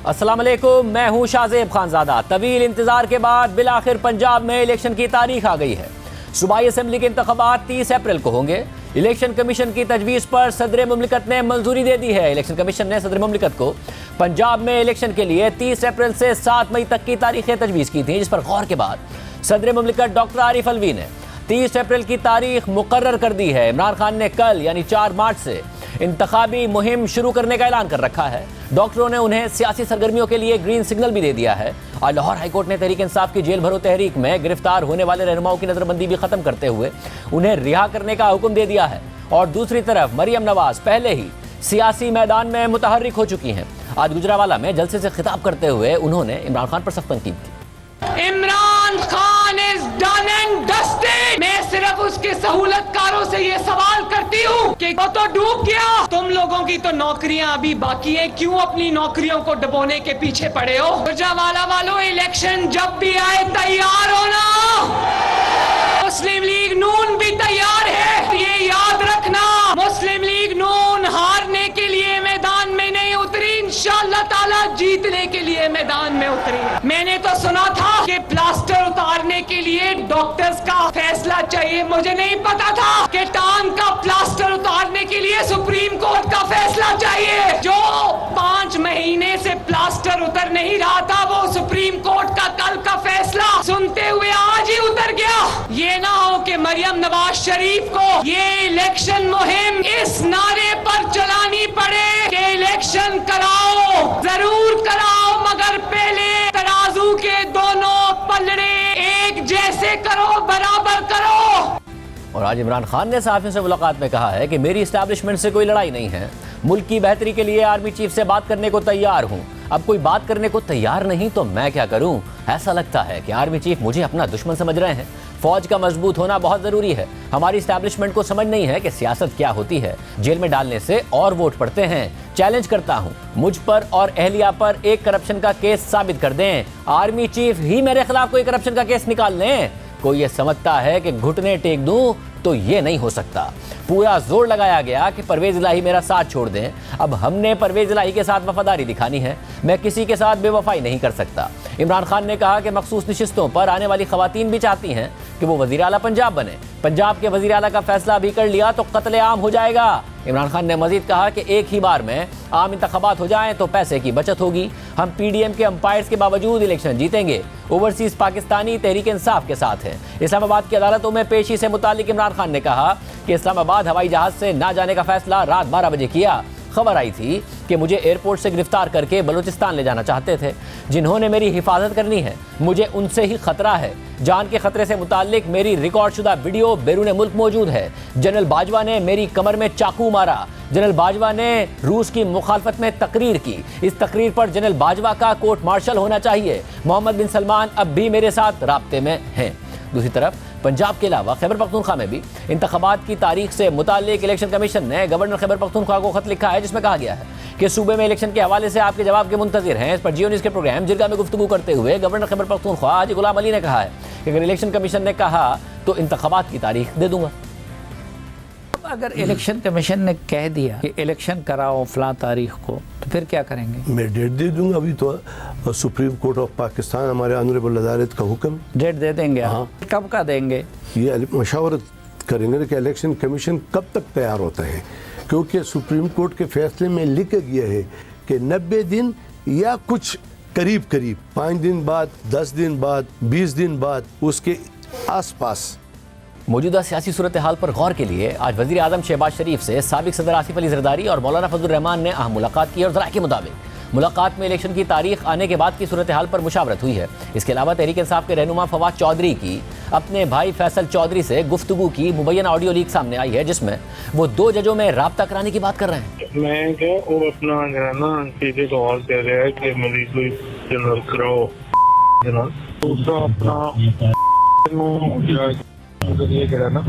अस्सलाम वालेकुम, मैं हूं शाहजेब खानजादा। तवील इंतजार के बाद बिलाखिर पंजाब में इलेक्शन की तारीख आ गई है। सूबाई असेंबली के इंतखाबात 30 अप्रैल को होंगे। इलेक्शन कमीशन की तजवीज़ पर सदर मुमलिकत ने मंजूरी दे दी है। इलेक्शन कमीशन ने सदर मुमलिकत को पंजाब में इलेक्शन के लिए 30 अप्रैल से 7 मई तक की तारीखें तजवीज़ की थी, जिस पर गौर के बाद सदर मुमलिकत डॉक्टर आरिफ अलवी ने 30 अप्रैल की तारीख मुकर्रर कर दी है। इमरान खान ने कल यानी 4 मार्च से इंतखाबी मुहिम शुरू करने का ऐलान कर रखा है। डॉक्टरों ने उन्हें सियासी सरगर्मियों के लिए ग्रीन सिग्नल भी दे दिया है। और लाहौर हाईकोर्ट ने तहरीक इंसाफ की जेल भरो तहरीक में गिरफ्तार होने वाले रहनुमाओं की नजरबंदी भी खत्म करते हुए उन्हें रिहा करने का हुक्म दे दिया है। और दूसरी तरफ मरियम नवाज पहले ही सियासी मैदान में मुतहर्रिक हो चुकी हैं। आज गुजरावाला में जलसे से खिताब करते हुए उन्होंने इमरान खान पर सख्त तनकीद की। Imran Khan is done and dusted. मैं सिर्फ उसके सहूलतकारों से ये सवाल करती हूँ कि वो तो डूब गया, तुम लोगों की तो नौकरियां अभी बाकी है, क्यों अपनी नौकरियों को डुबोने के पीछे पड़े हो? गुजरावाला वालों, इलेक्शन जब भी आए तैयार होना। मुस्लिम लीग नून भी तैयार है, ये याद रखना। मुस्लिम लीग नून हारने के लिए मैदान में नहीं उतरी, इंशाअल्लाह ताला जीतने के लिए मैदान में उतरी। मैंने तो सुना था कि प्लास्टर उतारने के लिए डॉक्टर्स का फैसला चाहिए, मुझे नहीं पता था कि टांग का प्लास्टर उतारने के लिए सुप्रीम कोर्ट का फैसला चाहिए। जो 5 महीने से प्लास्टर उतर नहीं रहा था, वो सुप्रीम कोर्ट का कल का फैसला सुनते हुए आज ही उतर गया। ये ना हो कि मरियम नवाज शरीफ को ये इलेक्शन मुहिम इस नारे पर चलानी पड़े कि इलेक्शन कराओ, जरूर कराओ, मगर पहले तराजू के दोनों पलड़े एक जैसे करो, बराबर करो। और आज इमरान खान ने सहाफियों से मुलाकात में कहा है कि मेरी इस्टेब्लिशमेंट से कोई लड़ाई नहीं है, मुल्क की बेहतरी के लिए आर्मी चीफ से बात करने को तैयार हूं। अब कोई बात करने को तैयार नहीं तो मैं क्या करूं? ऐसा लगता है कि आर्मी चीफ मुझे अपना दुश्मन समझ रहे हैं। फौज का मजबूत होना बहुत जरूरी है। हमारी इस्टेब्लिशमेंट को समझ नहीं है कि सियासत क्या होती है। जेल में डालने से और वोट पड़ते हैं। चैलेंज करता हूं, मुझ पर और अहलिया पर एक करप्शन का केस साबित कर दें। आर्मी चीफ ही मेरे खिलाफ कोई करप्शन का केस निकाल लें। कोई ये समझता है कि घुटने टेक दूं तो ये नहीं हो सकता। पूरा जोर लगाया गया कि परवेज इलाही मेरा साथ छोड़ दें। अब हमने परवेज इलाही के साथ वफादारी दिखानी है। मैं किसी के साथ बेवफाई नहीं कर सकता। इमरान खान ने कहा कि मखसूस निशिस्तों पर आने वाली खवातीन भी चाहती हैं कि वो वजीर आला पंजाब बने। पंजाब के वजीर आला का फैसला भी कर लिया तो कत्ले आम हो जाएगा। इमरान खान ने मजीद कहा कि एक ही बार में आम इंतखाबात हो जाएं तो पैसे की बचत होगी। हम PDM के अंपायर्स के बावजूद इलेक्शन जीतेंगे। ओवरसीज पाकिस्तानी तहरीक इंसाफ के साथ है। इस्लामाबाद की अदालतों में पेशी से मुतालिक इमरान खान ने कहा कि इस्लामाबाद हवाई जहाज से ना जाने का फैसला रात 12 बजे किया। खबर आई थी कि मुझे एयरपोर्ट से गिरफ्तार करके बलूचिस्तान ले जाना चाहते थे। जिन्होंने मेरी हिफाजत करनी है, मुझे उनसे ही खतरा है। जान के खतरे से मुताल्लिक मेरी रिकॉर्ड शुदा वीडियो बैरून मुल्क मौजूद है। जनरल बाजवा ने मेरी कमर में चाकू मारा। जनरल बाजवा ने रूस की मुखालफत में तकरीर की। इस तकरीर पर जनरल बाजवा का कोर्ट मार्शल होना चाहिए। मोहम्मद बिन सलमान अब भी मेरे साथ राब्ते में हैं। दूसरी तरफ पंजाब के अलावा खैबर पख्तूनख्वा में भी इंतखाबात की तारीख से मुताल्लिक इलेक्शन कमीशन ने गवर्नर खैबर पख्तूनख्वा को खत लिखा है, जिसमें कहा गया है कि सूबे में इलेक्शन के हवाले से आपके जवाब के मुंतजिर हैं। इस पर जियो न्यूज़ के प्रोग्राम जिरगा में गुफ्तगू करते हुए गवर्नर खैबर पख्तूनख्वा हाजी गुलाम अली ने कहा है कि अगर इलेक्शन कमीशन ने कहा तो इंतखाबात की तारीख दे दूंगा। अगर इलेक्शन कमीशन ने कह दिया कि इलेक्शन कराओ फलां तारीख को, तो फिर क्या करेंगे? मैं डेट दे दूंगा। अभी तो सुप्रीम कोर्ट ऑफ पाकिस्तान, हमारे ऑनरेबल अदालत का हुक्म, डेट दे देंगे। हाँ। कब का देंगे? ये मशावरत करेंगे कि इलेक्शन कमीशन कब तक तैयार होता है, क्योंकि सुप्रीम कोर्ट के फैसले में लिखा गया है कि 90 दिन या कुछ करीब 5 दिन बाद, 10 दिन बाद, 20 दिन बाद, उसके आसपास। मौजूदा सियासी सूरत हाल पर गौर के लिए आज वज़ीर आज़म शहबाज शरीफ से साबिक सदर आसिफ अली ज़रदारी और मौलाना फजलुर रहमान ने अहम मुलाकात की और ज़राए के मुताबिक मुलाकात में इलेक्शन की तारीख आने के बाद की सूरत हाल पर मुशावरत हुई है। इसके अलावा तहरीक इंसाफ के रहनुमा फवाद चौधरी की अपने भाई फैसल चौधरी से गुफ्तगू की मुबैना ऑडियो लीक सामने आई है, जिसमें वो 2 जजों में राब्ता कराने की बात कर रहे हैं। मैं क्या वो अपना जो है ना सीधे सवाल कह रहा है कि मेरी कोई जनरल कराओ, दूसरा अपना ये करा ना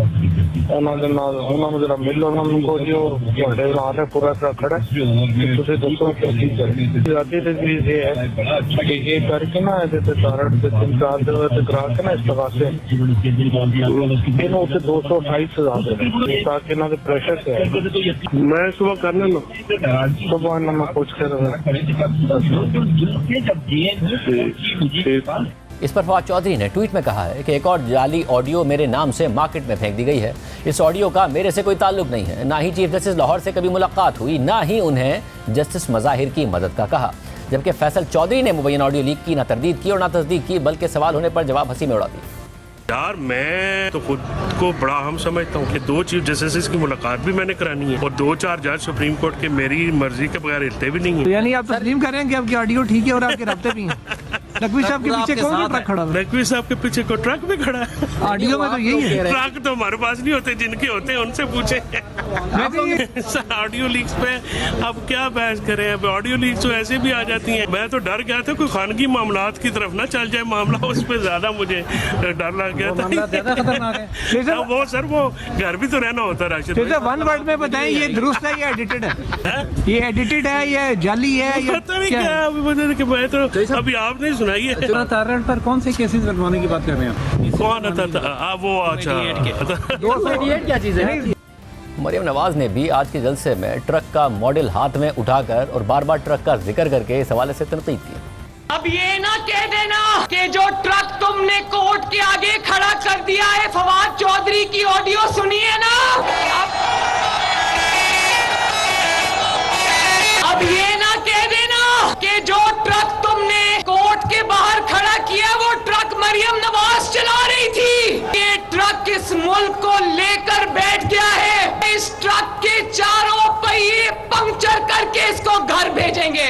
उन्होंने जरा मिलो उनको जो बड़े हाल है पूरा खड़ा तुझे दोस्तों कैसी आती तजवीज ये है कि ये करके ना ऐसे तारड़ से 3-4 दिन करा के ना इस्तेमाल से इन्हों से 228,000 ताकि ना प्रेशर से मैं सुबह करने लो सुबह ना मैं पूछ कर इस पर फवाद चौधरी ने ट्वीट में कहा है कि एक और जाली ऑडियो मेरे नाम से मार्केट में फेंक दी गई है। इस ऑडियो का मेरे से कोई ताल्लुक नहीं है, ना ही चीफ जस्टिस लाहौर से कभी मुलाकात हुई, ना ही उन्हें जस्टिस मज़ाहिर की मदद का कहा। जबकि फैसल चौधरी ने मुबैना ऑडियो लीक की ना तरदीद की और ना तस्दीक की, बल्कि सवाल होने पर जवाब हंसी में उड़ा दिया। यार मैं तो खुद को बड़ा अहम समझता हूँ कि 2 चीफ जस्टिस की मुलाकात भी मैंने करानी है और 2-4 जज सुप्रीम कोर्ट के मेरी मर्जी के बगैर हिलते भी नहीं है। तो यानी आप तस्लीम कर रहे हैं कि आपकी ऑडियो ठीक है और आपके रब्ते भी हैं? नकवी साहब के पीछे कौन सा ट्रक खड़ा है? नकवी साहब के पीछे को ट्रक भी खड़ा है। ऑडियो में तो यही है। ट्रक तो हमारे पास नहीं होते, जिनके होते हैं उनसे पूछे। ऑडियो लीक्स पे अब क्या बहस करें, अब ऑडियो लीक्स तो ऐसे भी आ जाती हैं। मैं तो डर गया था कोई खानगी मामलात की तरफ ना चल जाए मामला, उस पर ज्यादा मुझे डर लग गया था। वो सर वो घर भी तो रहना होता राशिद। वन वर्ड में बताएं ये दुरुस्त है या एडिटेड है? ये एडिटेड है या जाली है या पता नहीं क्या मैं तो अभी आपने सुनाई है। तारण पर कौन से केसेस बनवाने की बात कर रहे हैं आप? कौन आता वो अच्छा 288 क्या चीज़ है? मरियम नवाज ने भी आज के जलसे में ट्रक का मॉडल हाथ में उठाकर और बार बार ट्रक का जिक्र करके इस हवाले से तनकीद की। अब ये ना कह देना कि जो ट्रक तुमने कोर्ट के आगे खड़ा कर दिया है, फवाद चौधरी की ऑडियो सुनी है ना, अब ये ना कह देना कि जो ट्रक तुमने कोर्ट के बाहर खड़ा किया वो ट्रक मरियम नवाज चला रही थी। ये ट्रक इस मुल्क को लेकर बैठ गया है, इस ट्रक के चारों पहिए पंक्चर करके इसको घर भेजेंगे।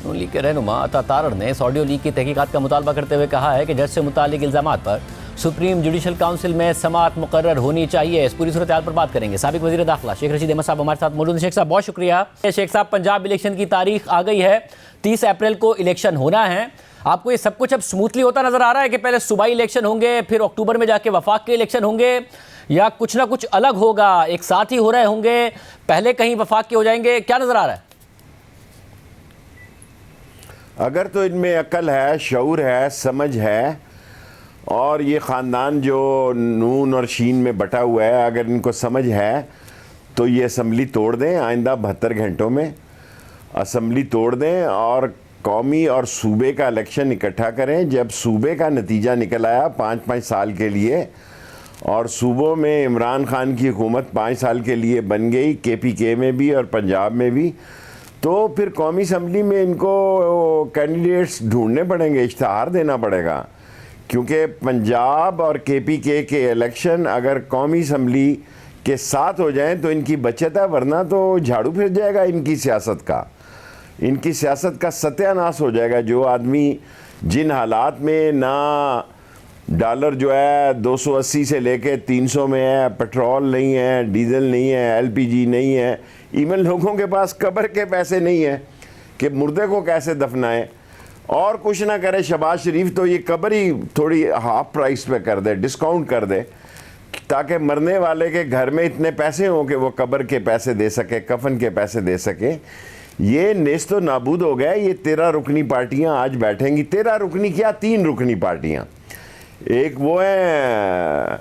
नून लीग के रहनुमा अता तारड़ ने इस ऑडियो लीक की तहकीकात का मुतालबा करते हुए कहा है कि जज से मुतालिक इल्जामात पर सुप्रीम जुडिशल काउंसिल में समाअत मुकर्रर होनी चाहिए। इस पूरी सूरत हाल पर बात करेंगे। साबिक वजीर दाखिला शेख रशीद अहमद साहब हमारे साथ मौजूद हैं। शेख साहब बहुत शुक्रिया। शेख साहब, पंजाब इलेक्शन की तारीख आ गई है, 30 अप्रैल को इलेक्शन होना है। आपको ये सब कुछ अब स्मूथली होता नजर आ रहा है कि पहले सूबाई इलेक्शन होंगे, फिर अक्टूबर में जाके वफाक के इलेक्शन होंगे, या कुछ ना कुछ अलग होगा, एक साथ ही हो रहे होंगे, पहले कहीं वफाक के हो जाएंगे, क्या नजर आ रहा है? अगर तो इनमें अक्ल है, शऊर है, समझ है, और ये ख़ानदान जो नून और शीन में बटा हुआ है, अगर इनको समझ है तो ये असम्बली तोड़ दें। आइंदा 72 घंटों में असम्बली तोड़ दें और कौमी और सूबे का इलेक्शन इकट्ठा करें। जब सूबे का नतीजा निकल आया 5-5 साल के लिए और सूबों में इमरान खान की हुकूमत 5 साल के लिए बन गई, KPK में भी और पंजाब में भी, तो फिर कौमी असम्बली में इनको कैंडिडेट्स ढूंढने पड़ेंगे, इश्तहार देना पड़ेगा, क्योंकि पंजाब और KPK के इलेक्शन अगर कौमी असम्बली के साथ हो जाएं तो इनकी बचत है, वरना तो झाड़ू फिर जाएगा इनकी सियासत का सत्यानाश हो जाएगा। जो आदमी जिन हालात में ना डॉलर जो है 280 से लेके 300 में है, पेट्रोल नहीं है, डीजल नहीं है, LPG नहीं है, इवन लोगों के पास कब्र के पैसे नहीं है कि मुर्दे को कैसे दफनाएं, और कुछ ना करे शहबाज शरीफ तो ये कब्र ही थोड़ी हाफ प्राइस पे कर दे, डिस्काउंट कर दे, ताकि मरने वाले के घर में इतने पैसे हों कि वो कब्र के पैसे दे सके, कफन के पैसे दे सके। ये नेस्तो नाबूद हो गया। ये 13 रुकनी पार्टियां आज बैठेंगी। 13 रुकनी क्या, 3 रुकनी पार्टियां। एक वो हैं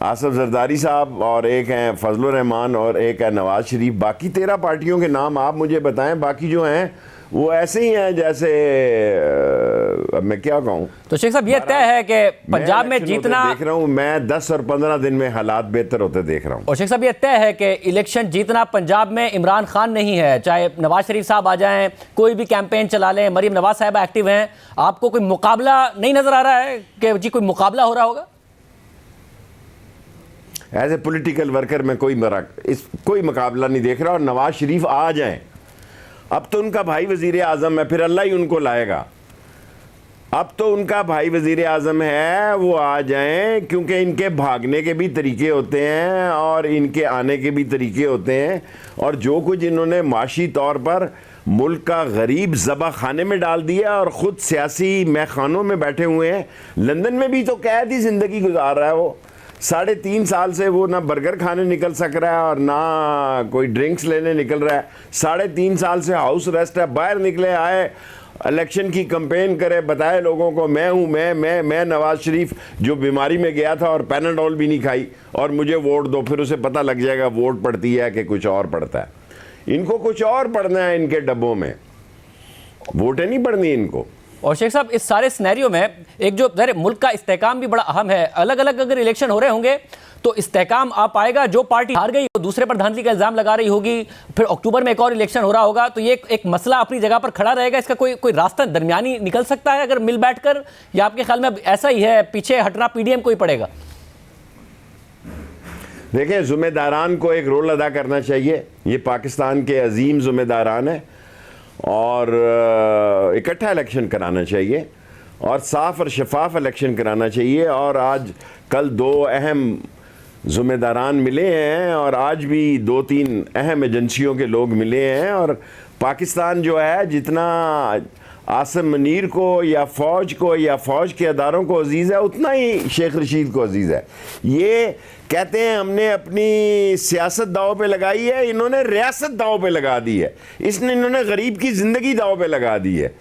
आसफ जरदारी साहब, और एक हैं फजलुर रहमान, और एक है नवाज शरीफ। बाकी 13 पार्टियों के नाम आप मुझे बताएं। बाकी जो हैं वो ऐसे ही हैं जैसे अब मैं क्या कहूँ। तो शेख साहब, ये तय है कि पंजाब में जीतना, देख रहा हूँ मैं 10 और 15 दिन में हालात बेहतर होते देख रहा हूँ। और शेख साहब, ये तय है कि इलेक्शन जीतना पंजाब में इमरान खान नहीं है, चाहे नवाज शरीफ साहब आ जाएं, कोई भी कैंपेन चला लें, मरीम नवाज साहब एक्टिव हैं, आपको कोई मुकाबला नहीं नजर आ रहा है कि जी कोई मुकाबला हो रहा होगा? एज ए पॉलिटिकल वर्कर मैं कोई मुकाबला नहीं देख रहा। और नवाज शरीफ आ जाएं, अब तो उनका भाई वजीर आज़म है, फिर अल्लाह ही उनको लाएगा। अब तो उनका भाई वजीर आज़म है, वो आ जाएं, क्योंकि इनके भागने के भी तरीके होते हैं और इनके आने के भी तरीके होते हैं। और जो कुछ इन्होंने माशी तौर पर मुल्क का गरीब ज़बा खाने में डाल दिया और ख़ुद सियासी मैखानों में बैठे हुए हैं। लंदन में भी तो कैद ही ज़िंदगी गुजार रहा है वो। 3.5 साल से वो ना बर्गर खाने निकल सक रहा है और ना कोई ड्रिंक्स लेने निकल रहा है। 3.5 साल से हाउस अरेस्ट है। बाहर निकले, आए, इलेक्शन की कैंपेन करे, बताए लोगों को मैं हूँ, मैं नवाज शरीफ जो बीमारी में गया था और पैनाडोल भी नहीं खाई, और मुझे वोट दो। फिर उसे पता लग जाएगा वोट पड़ती है कि कुछ और पड़ता है। इनको कुछ और पढ़ना है, इनके डब्बों में वोटें नहीं पढ़नी इनको। और शेख साहब, इस सारे सिनेरियो में एक जो ज़ाहिर मुल्क का इस्तेहकाम भी बड़ा अहम है। अलग अलग अगर इलेक्शन हो रहे होंगे तो इस्तेहकाम आ पाएगा। जो पार्टी हार गई वो दूसरे पर धांधली का इल्जाम लगा रही होगी, फिर अक्टूबर में एक और इलेक्शन हो रहा होगा, तो ये एक मसला अपनी जगह पर खड़ा रहेगा। इसका कोई रास्ता दरमियानी निकल सकता है अगर मिल बैठकर, या आपके ख्याल में अब ऐसा ही है, पीछे हटना पीडीएम को ही पड़ेगा? देखें, ज़िम्मेदारान को एक रोल अदा करना चाहिए। ये पाकिस्तान के अजीम ज़िम्मेदारान हैं और इकट्ठा इलेक्शन कराना चाहिए और साफ़ और शफाफ इलेक्शन कराना चाहिए। और आज कल 2 अहम ज़िम्मेदारान मिले हैं और आज भी 2-3 अहम एजेंसियों के लोग मिले हैं। और पाकिस्तान जो है, जितना आसिम मुनीर को या फ़ौज के अदारों को अजीज़ है, उतना ही शेख रशीद को अजीज़ है। ये कहते हैं हमने अपनी सियासत दाव पे लगाई है, इन्होंने रियासत दाव पे लगा दी है। इन्होंने गरीब की ज़िंदगी दाव पे लगा दी है।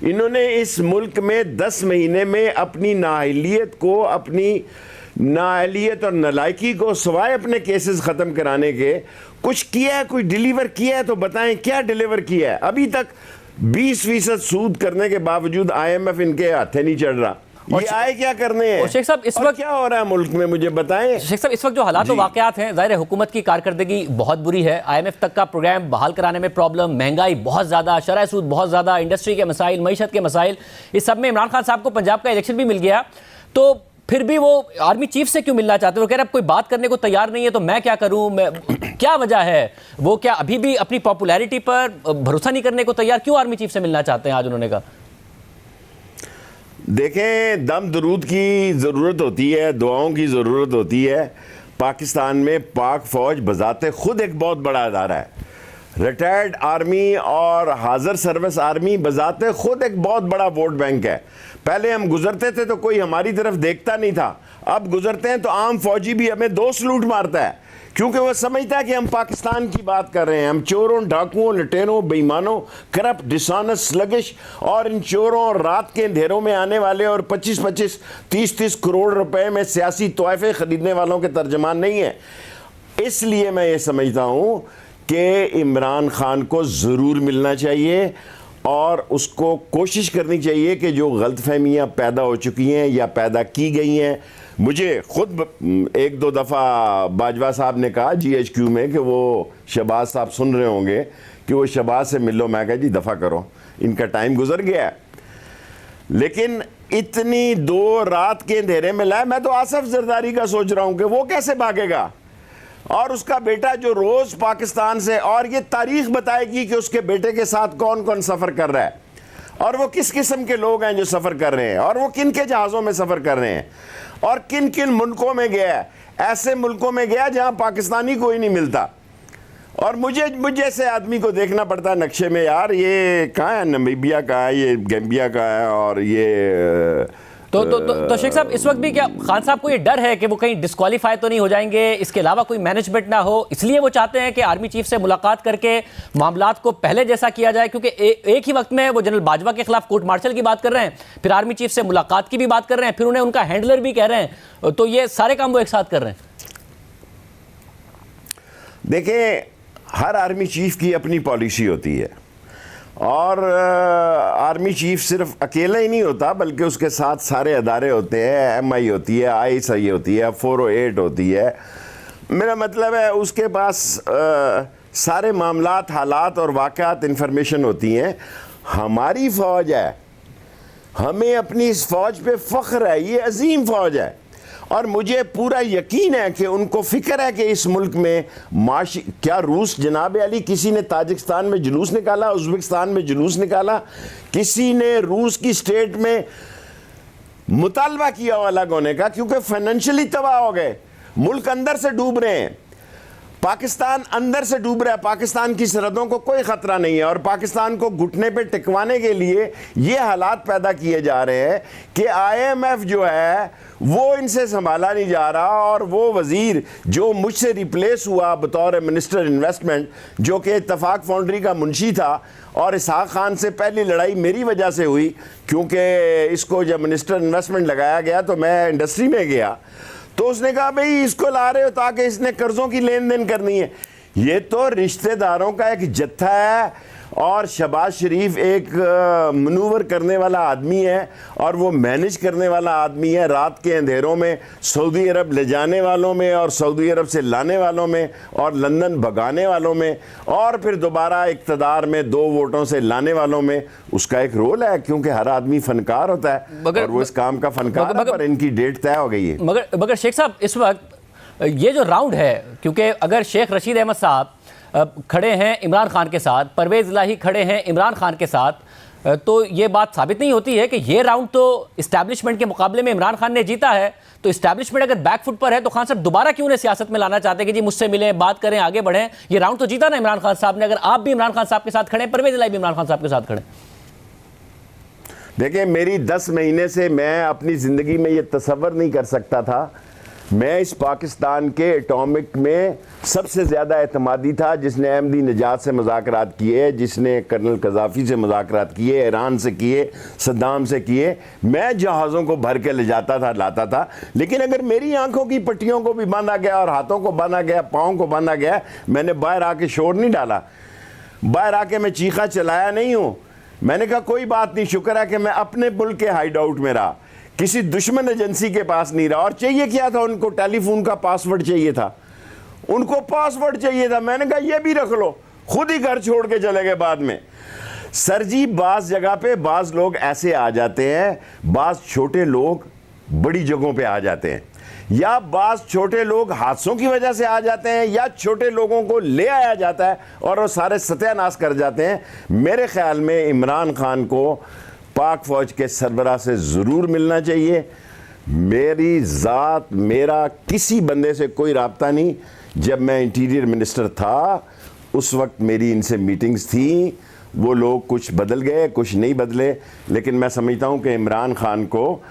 इन्होंने इस मुल्क में 10 महीने में अपनी नाअहलियत और नलायकी को सिवाय अपने केसेस ख़त्म कराने के कुछ किया है, कोई डिलीवर किया है तो बताएं क्या डिलीवर किया है। अभी तक 20% सूद करने के बावजूद IMF इनके हाथे नहीं चढ़ रहा। ये आए क्या करने हैं? शेख साहब, इस वक्त क्या हो रहा है मुल्क में, मुझे बताएं। शेख साहब, इस वक्त जो हालात वाकयात हैं, ज़ाहिर है हुकूमत की कारकर्दगी बहुत बुरी है। IMF तक का प्रोग्राम बहाल कराने में प्रॉब्लम, महंगाई बहुत ज़्यादा, शरह सूद बहुत ज़्यादा, इंडस्ट्री के मसाइल, मईशत के मसाइल, इस सब में इमरान खान साहब को पंजाब का इलेक्शन भी मिल गया, तो फिर भी वो आर्मी चीफ से क्यों मिलना चाहते हैं? वो कह रहे हैं कोई बात करने को तैयार नहीं है, तो मैं क्या करूं? क्या वजह है? वो क्या अभी भी अपनी पॉपुलैरिटी पर भरोसा नहीं करने को तैयार? क्यों आर्मी चीफ से मिलना चाहते हैं आज? उन्होंने कहा, देखें, दम दरूद की ज़रूरत होती है, दुआओं की ज़रूरत होती है। पाकिस्तान में पाक फ़ौज बज़ाते खुद एक बहुत बड़ा अदारा है। रिटायर्ड आर्मी और हाज़र सर्विस आर्मी बज़ाते खुद एक बहुत बड़ा वोट बैंक है। पहले हम गुजरते थे तो कोई हमारी तरफ देखता नहीं था, अब गुजरते हैं तो आम फौजी भी हमें 2 सलूट मारता है, क्योंकि वो समझता है कि हम पाकिस्तान की बात कर रहे हैं। हम चोरों, डाकुओं, लुटेरों, बेईमानों, करप्ट, डिसऑनेस्ट, स्लगिश और इन चोरों और रात के अंधेरों में आने वाले और 25-25, 30-30 करोड़ रुपए में सियासी तोहफे खरीदने वालों के तर्जमान नहीं है। इसलिए मैं ये समझता हूँ कि इमरान खान को ज़रूर मिलना चाहिए और उसको कोशिश करनी चाहिए कि जो गलतफहमियाँ पैदा हो चुकी हैं या पैदा की गई हैं। मुझे खुद 1-2 दफ़ा बाजवा साहब ने कहा GHQ में कि वो शहबाज साहब सुन रहे होंगे कि वो शहबाज से मिल लो। मैं कहा जी दफ़ा करो, इनका टाइम गुजर गया है। लेकिन इतनी 2 रात के अंधेरे में लाए, मैं तो आसफ जरदारी का सोच रहा हूँ कि वो कैसे भागेगा, और उसका बेटा जो रोज़ पाकिस्तान से, और ये तारीख बताएगी कि उसके बेटे के साथ कौन कौन सफ़र कर रहा है और वो किस किस्म के लोग हैं जो सफ़र कर रहे हैं और वो किन के जहाज़ों में सफ़र कर रहे हैं और किन किन मुल्कों में गया है। ऐसे मुल्कों में गया जहां पाकिस्तानी कोई नहीं मिलता, और मुझे जैसे आदमी को देखना पड़ता है नक्शे में, यार ये कहाँ है, नमीबिया कहाँ है, ये गैम्बिया कहाँ है, और ये तो शेख साहब, इस वक्त भी क्या खान साहब को ये डर है कि वो कहीं डिस्क्वालीफाई तो नहीं हो जाएंगे, इसके अलावा कोई मैनेजमेंट ना हो, इसलिए वो चाहते हैं कि आर्मी चीफ से मुलाकात करके मामलात को पहले जैसा किया जाए? क्योंकि एक ही वक्त में वो जनरल बाजवा के खिलाफ कोर्ट मार्शल की बात कर रहे हैं, फिर आर्मी चीफ से मुलाकात की भी बात कर रहे हैं, फिर उन्हें उनका हैंडलर भी कह रहे हैं, तो ये सारे काम वो एक साथ कर रहे हैं। देखें, हर आर्मी चीफ की अपनी पॉलिसी होती है और आर्मी चीफ सिर्फ अकेला ही नहीं होता, बल्कि उसके साथ सारे अदारे होते हैं। MI होती है, ISI होती है, 408 होती है। मेरा मतलब है उसके पास सारे मामलात, हालात और वाक़यात इंफॉर्मेशन होती हैं। हमारी फ़ौज है, हमें अपनी इस फ़ौज पे फ़ख्र है, ये अजीम फ़ौज है, और मुझे पूरा यकीन है कि उनको फ़िक्र है कि इस मुल्क में माशी, क्या रूस, जनाब अली, किसी ने ताजिकिस्तान में जुलूस निकाला, उज़्बेकिस्तान में जुलूस निकाला, किसी ने रूस की स्टेट में मुतालबा किया अलग होने का, क्योंकि फाइनेंशियली तबाह हो गए, मुल्क अंदर से डूब रहे हैं। पाकिस्तान अंदर से डूब रहा है, पाकिस्तान की सरहदों को कोई खतरा नहीं है और पाकिस्तान को घुटने पे टिकवाने के लिए ये हालात पैदा किए जा रहे हैं कि IMF जो है वो इनसे संभाला नहीं जा रहा और वो वजीर जो मुझसे रिप्लेस हुआ बतौर मिनिस्टर इन्वेस्टमेंट, जो कि इत्तफाक फाउंड्री का मुंशी था और इसहाक खान से पहली लड़ाई मेरी वजह से हुई, क्योंकि इसको जब मिनिस्टर इन्वेस्टमेंट लगाया गया तो मैं इंडस्ट्री में गया, तो उसने कहा भाई इसको ला रहे हो ताकि इसने कर्जों की लेन देन करनी है। ये तो रिश्तेदारों का एक जत्था है और शहबाज शरीफ एक मनूवर करने वाला आदमी है और वो मैनेज करने वाला आदमी है। रात के अंधेरों में सऊदी अरब ले जाने वालों में और सऊदी अरब से लाने वालों में और लंदन भगाने वालों में और फिर दोबारा इक़्तिदार में 2 वोटों से लाने वालों में उसका एक रोल है, क्योंकि हर आदमी फनकार होता है और वो इस काम का फनकार है, पर इनकी डेट तय हो गई है। मगर शेख साहब, इस वक्त ये जो राउंड है, क्योंकि अगर शेख रशीद अहमद साहब खड़े हैं इमरान खान के साथ, परवेज़ इलाही खड़े हैं इमरान खान के साथ, तो ये बात साबित नहीं होती है कि ये राउंड तो इस्टेब्लिशमेंट के मुकाबले में इमरान खान ने जीता है। तो इस्टेब्लिशमेंट अगर बैकफुट पर है तो खान साहब दोबारा क्यों उन्हें सियासत में लाना चाहते हैं कि जी मुझसे मिलें, बात करें, आगे बढ़ें? ये राउंड तो जीता ना इमरान खान साहब ने। अगर आप भी इमरान खान साहब के साथ खड़े, परवेज़ इलाही भी इमरान खान साहब के साथ खड़े। देखिए, मेरी 10 महीने से मैं अपनी ज़िंदगी में ये तसव्वुर नहीं कर सकता था। मैं इस पाकिस्तान के एटॉमिक में सबसे ज़्यादा एतमादी था, जिसने अहमदी निजात से मुज़ाकरात किए, जिसने कर्नल कज़ाफ़ी से मुज़ाकरात किए, ईरान से किए, सद्दाम से किए। मैं जहाज़ों को भर के ले जाता था, लाता था। लेकिन अगर मेरी आंखों की पट्टियों को भी बांधा गया और हाथों को बांधा गया, पाँव को बांधा गया, मैंने बाहर आके शोर नहीं डाला, बाहर आके मैं चीखा चलाया नहीं हूँ। मैंने कहा कोई बात नहीं, शुक्र है कि मैं अपने मुल्क के हाइड आउट में रहा, किसी दुश्मन एजेंसी के पास नहीं रहा। और चाहिए क्या था उनको? टेलीफोन का पासवर्ड चाहिए था, उनको पासवर्ड चाहिए था। मैंने कहा ये भी रख लो, खुद ही घर छोड़ के चले गए बाद में। सर जी, बाज़ जगह पे बाज़ लोग ऐसे आ जाते हैं, बाज़ छोटे लोग बड़ी जगहों पे आ जाते हैं, या बाज़ छोटे लोग हादसों की वजह से आ जाते हैं, या छोटे लोगों को ले आया जाता है और वो सारे सत्यानाश कर जाते हैं। मेरे ख्याल में इमरान खान को पाक फौज के सरबराह से ज़रूर मिलना चाहिए। मेरी ज़ात, मेरा किसी बंदे से कोई राब्ता नहीं। जब मैं इंटीरियर मिनिस्टर था उस वक्त मेरी इनसे मीटिंग्स थी। वो लोग कुछ बदल गए, कुछ नहीं बदले, लेकिन मैं समझता हूँ कि इमरान खान को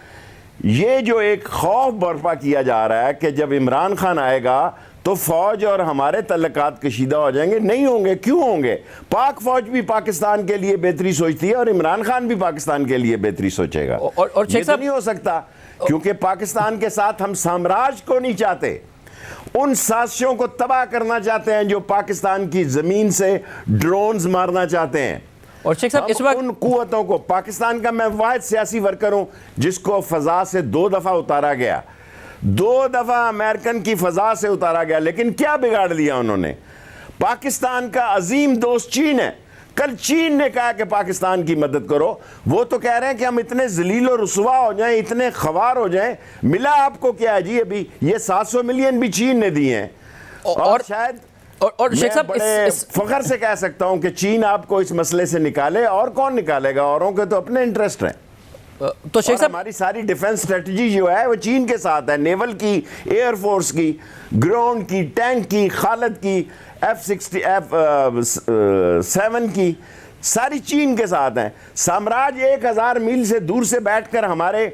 ये जो एक खौफ बर्पा किया जा रहा है कि जब इमरान खान आएगा तो फौज और हमारे तल्लुकात कशीदा हो जाएंगे, नहीं होंगे। क्यों होंगे? पाक फौज भी पाकिस्तान के लिए बेहतरी सोचती है और इमरान खान भी पाकिस्तान के लिए बेहतरी सोचेगा। और ये तो नहीं हो सकता, क्योंकि पाकिस्तान के साथ हम साम्राज्य को नहीं चाहते, उन साजिशों को तबाह करना चाहते हैं जो पाकिस्तान की जमीन से ड्रोन्स मारना चाहते हैं। और शेख साहब, इस वक्त उन कुव्वतों को, पाकिस्तान का मैं वाहिद सियासी वर्कर हूं जिसको फजा से 2 दफा उतारा गया, 2 दफा अमेरिकन की फजा से उतारा गया, लेकिन क्या बिगाड़ लिया उन्होंने? पाकिस्तान का अजीम दोस्त चीन है। कल चीन ने कहा कि पाकिस्तान की मदद करो। वो तो कह रहे हैं कि हम इतने जलील और रुसवा हो जाएं, इतने खवार हो जाएं। मिला आपको क्या है जी? अभी ये 700 मिलियन भी चीन ने दिए हैं और शायद और शेख साहब, बड़े फख्र से कह सकता हूं कि चीन आपको इस मसले से निकाले। और कौन निकालेगा? औरों के तो अपने इंटरेस्ट हैं। तो शेख साहब, हमारी सारी डिफेंस स्ट्रेटजी जो है वो चीन के साथ है, नेवल की, एयरफोर्स की, ग्राउंड की, टैंक की, खालिद की, F-60, F-7 की, सारी चीन के साथ हैं। साम्राज्य 1000 मील से दूर से बैठकर हमारे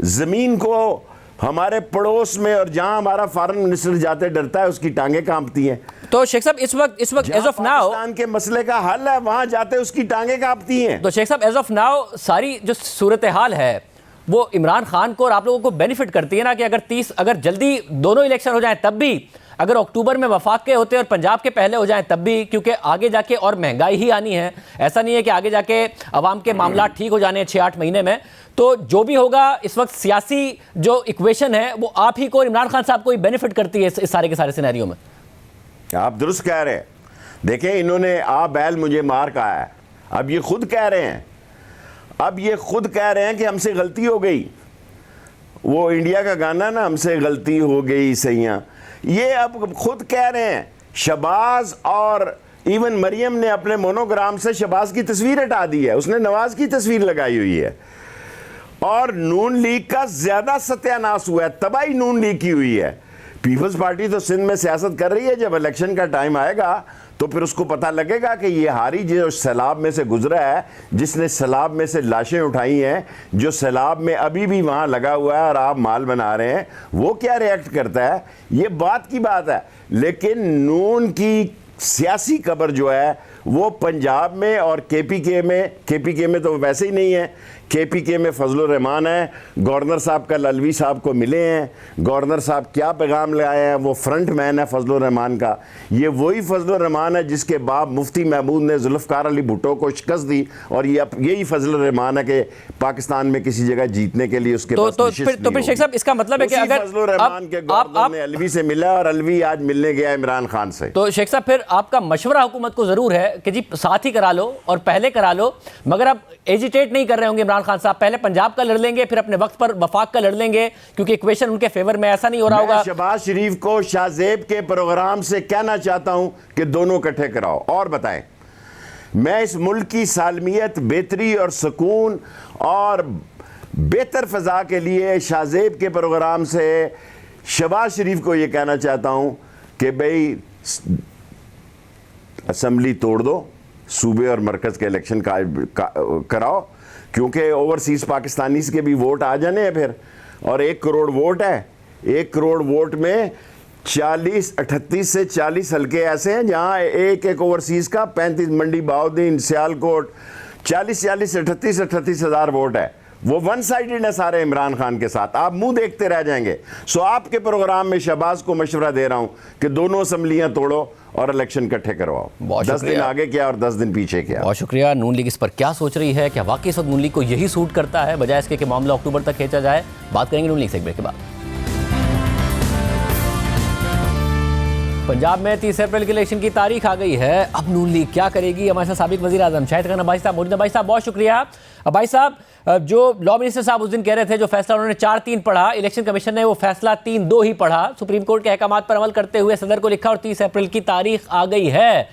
ज़मीन को, हमारे पड़ोस में, और जहां हमारा फॉरेन मिनिस्टर जाते डरता है उसकी टांगें कांपती हैं। तो शेख साहब, इस वक्त एज ऑफ नाउ पाकिस्तान के मसले का हल है, वहां जाते उसकी टांगें कांपती हैं। तो शेख साहब, एज ऑफ नाउ सारी जो सूरत हाल है वो इमरान खान को और आप लोगों को बेनिफिट करती है ना, कि अगर जल्दी दोनों इलेक्शन हो जाए तब भी, अगर अक्टूबर में वफाक के होते और पंजाब के पहले हो जाएं तब भी, क्योंकि आगे जाके और महंगाई ही आनी है। ऐसा नहीं है कि आगे जाके अवाम के मामला ठीक हो जाने 6-8 महीने में। तो जो भी होगा, इस वक्त सियासी जो इक्वेशन है वो आप ही को और इमरान खान साहब को ही बेनिफिट करती है इस सारे के सारे सिनेरियो में। आप दुरुस्त कह रहे हैं। देखें, इन्होंने आ बैल मुझे मार कहा है, अब ये खुद कह रहे हैं, अब ये खुद कह रहे हैं कि हमसे गलती हो गई। वो इंडिया का गाना ना, हमसे गलती हो गई सैया, ये अब खुद कह रहे हैं। शहबाज और इवन मरियम ने अपने मोनोग्राम से शहबाज की तस्वीर हटा दी है, उसने नवाज की तस्वीर लगाई हुई है। और नून लीग का ज्यादा सत्यानाश हुआ है, तबाही नून लीग की हुई है। पीपल्स पार्टी तो सिंध में सियासत कर रही है, जब इलेक्शन का टाइम आएगा तो फिर उसको पता लगेगा कि ये हारी जो सैलाब में से गुजरा है, जिसने सैलाब में से लाशें उठाई हैं, जो सैलाब में अभी भी वहाँ लगा हुआ है और आप माल बना रहे हैं, वो क्या रिएक्ट करता है। ये बात की बात है। लेकिन नून की सियासी कबर जो है वो पंजाब में और केपीके में तो वैसे ही नहीं है। केपीके में फजलुर रहमान है, गवर्नर साहब कल अलवी साहब को मिले हैं, गवर्नर साहब क्या पैगाम ले आए हैं, वो फ्रंट मैन है फजलुर रहमान का। ये वही फजलुर रहमान है जिसके बाप मुफ्ती महमूद ने जुल्फ़िकार अली भुट्टो को शिकस्त दी, और ये यही फजलुर रहमान है कि पाकिस्तान में किसी जगह जीतने के लिए उसके पास तो फिर शेख साहब इसका मतलब है कि अगर फजलुर रहमान के गवर्नर ने अलवी से मिला और अलवी आज मिलने गया इमरान खान से, तो शेख साहब फिर आपका मशवरा हुकूमत को जरूर है कि जी साथ ही करा लो और पहले करा लो, मगर आप एजिटेट नहीं कर रहे होंगे इमरान खान साहब, पहले पंजाब का लड़ लेंगे फिर अपने वक्त पर वफाक का लड़ लेंगे, क्योंकि इक्वेशन उनके फेवर में ऐसा नहीं हो रहा होगा। शहबाज शरीफ को शाहजेब के प्रोग्राम से कहना चाहता हूं कि दोनों इकट्ठे कराओ और बताएं। मैं इस मुल्क की सालमियत, बेहतरी और सुकून और बेहतर फजा के लिए शाहजेब के प्रोग्राम से शहबाज शरीफ को यह कहना चाहता हूं कि भाई असेंबली तोड़ दो, सूबे और मरकज़ के इलेक्शन कराओ, क्योंकि ओवरसीज़ पाकिस्तानीज़ के भी वोट आ जाने हैं फिर। और 1 करोड़ वोट है, 1 करोड़ वोट में 38 से 40 हल्के ऐसे हैं जहां एक ओवरसीज़ का 35 मंडी बहाउद्दीन सियालकोट 40 38 हज़ार वोट है। वो वन साइडेड है सारे इमरान खान के साथ, आप मुंह देखते रह जाएंगे। सो आपके प्रोग्राम में शहबाज को मशवरा दे रहा हूं कि दोनों असम्बलियां तोड़ो और इलेक्शन इकट्ठे करवाओ। 10 दिन आगे क्या और 10 दिन पीछे क्या। बहुत शुक्रिया। नून लीग इस पर क्या सोच रही है, क्या वाकई इस वक्त नून लीग को यही सूट करता है, बजाय इसके कि मामला अक्टूबर तक खींचा जाए। बात करेंगे नून लीग से एक ब्रेक के बाद। पंजाब में 30 अप्रैल के इलेक्शन की तारीख आ गई है, अब नून लीग क्या करेगी। हमारे साथ साबिक वज़ीर आज़म शाहिद खान अब्बासी साहब मौजूद हैं। भाई साहब बहुत शुक्रिया। भाई साहब, जो लॉ मिनिस्टर साहब उस दिन कह रहे थे जो फैसला उन्होंने 4-3 पढ़ा, इलेक्शन कमीशन ने वो फैसला 3-2 ही पढ़ा, सुप्रीम कोर्ट के अहकामात पर अमल करते हुए सदर को लिखा और 30 अप्रैल की तारीख आ गई है।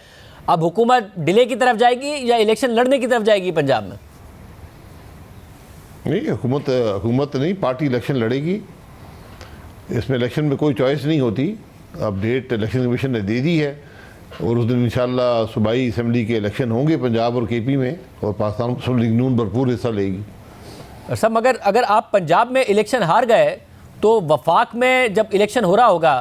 अब हुकूमत डिले की तरफ जाएगी या इलेक्शन लड़ने की तरफ जाएगी पंजाब में? नहीं, हुकूमत नहीं, पार्टी इलेक्शन लड़ेगी। इसमें इलेक्शन में कोई चॉइस नहीं होती। अब डेट इलेक्शन कमीशन ने दे दी है और उस दिन इंशाल्लाह सूबाई असम्बली के इलेक्शन होंगे पंजाब और केपी में, और पाकिस्तान मुस्लिम लीग नून भरपूर हिस्सा लेगी। सर मगर अगर आप पंजाब में इलेक्शन हार गए तो वफाक में जब इलेक्शन हो रहा होगा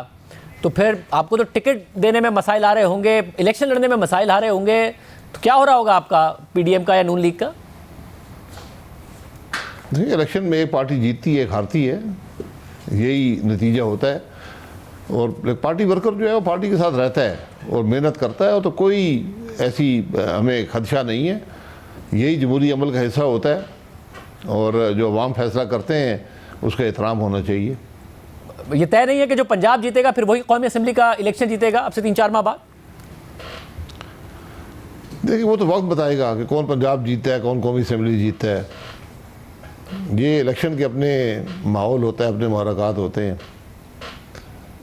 तो फिर आपको तो टिकट देने में मसाइल आ रहे होंगे, इलेक्शन लड़ने में मसाइल आ रहे होंगे, तो क्या हो रहा होगा आपका पीडीएम का या नून लीग का? नहीं, इलेक्शन में एक पार्टी जीतती है, एक हारती है, यही नतीजा होता है। और पार्टी वर्कर जो है वो पार्टी के साथ रहता है और मेहनत करता है, और तो कोई ऐसी हमें खदशा नहीं है। यही जमहूरी अमल का हिस्सा होता है और जो अवाम फैसला करते हैं उसका एहतराम होना चाहिए। ये तय नहीं है कि जो पंजाब जीतेगा फिर वही कौमी असम्बली का इलेक्शन जीतेगा अब से 3-4 माह बाद? देखिए, वो तो वक्त बताएगा कि कौन पंजाब जीतता है, कौन कौमी असम्बली जीतता है। ये इलेक्शन के अपने माहौल होता है, अपने मुहर्रकात होते हैं।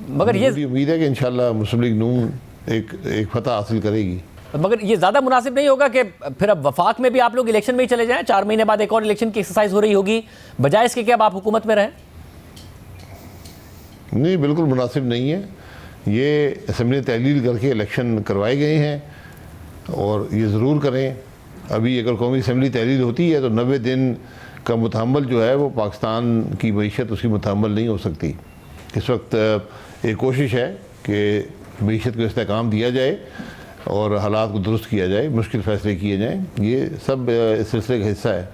मगर ये उम्मीद है कि इंशाल्लाह मुस्लिम लीग नून एक फतह हासिल करेगी। मगर ये ज़्यादा मुनासिब नहीं होगा कि फिर अब वफाक में भी आप लोग इलेक्शन में ही चले जाएं? 4 महीने बाद एक और इलेक्शन की एक्सरसाइज हो रही होगी, बजाय इसके कि अब आप हुकूमत में रहें? नहीं, बिल्कुल मुनासिब नहीं है। ये असम्बली तहलील करके इलेक्शन करवाए गए हैं और ये ज़रूर करें। अभी अगर कौमी असम्बली तहलील होती है तो 90 दिन का मुतहम्मल जो है वो पाकिस्तान की मईशत उसकी मुतहम्मल नहीं हो सकती। इस वक्त एक कोशिश है कि मईशत को इस्तेहकाम दिया जाए और हालात को दुरुस्त किया जाए, मुश्किल फ़ैसले किए जाएँ। ये सब इस सिलसिले का हिस्सा है।